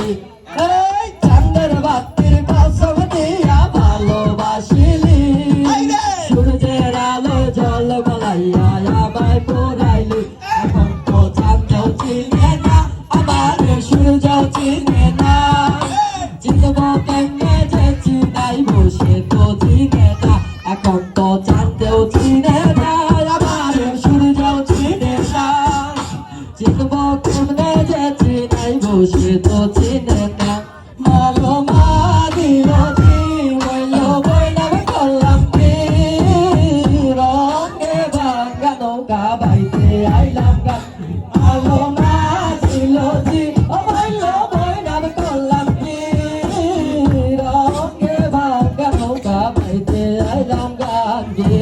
এই চাঁদের বাতির কসম দিয়া ভালোবাসিলি সূর্যের আলো জল গলাইয়া আমায় পোড়াইলি এখন তো চাঁদেও চিনে না আমার সূর্য চিনে না চিনব কেমনে যে চিনাইব সে তো চিনে না এখন তো চাঁদেও চিনে না আমার সূর্য চিনে না চিনব কেমনে যে চিনাইব সে তো চিনে না মালো মাদিল মইলো বইলাম করলাম কি রঙে ভাঙা নৌকা বাইতে আইলাম গান মালো মাদিল ও মইলো বইলাম করলাম কি রঙে ভাঙা নৌকা বাইতে আইলাম গান গে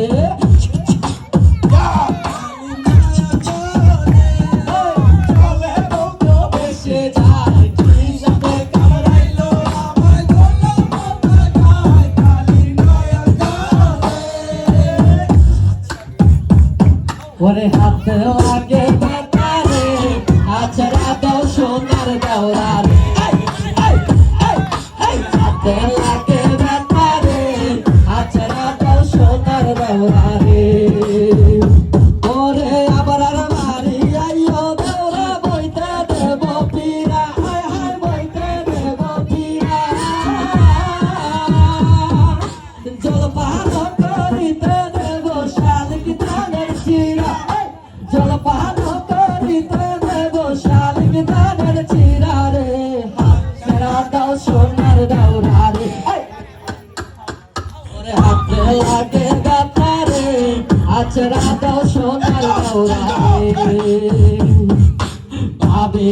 ওরে হাতে লাগে বাতারে আছড়া দাও সোনার দাওরারে হাতে লাগে বাতারে আছড়া দাও সোনার দাওরারে ওরে আবার আর মারি আইও দাওরা বইতে দেব পীরা হায় হায় বইতে দেব পীরা জলপান করিতে দেব শালিক ধানের চিরা জলপান করিতে দেব শালিক ধানের চিরা রে হাতেরা দাও সোনার দাওরা রে ওরে হাতে লাগে গাথা রে আছড়া দাও সোনার দাওরা রে ভাবি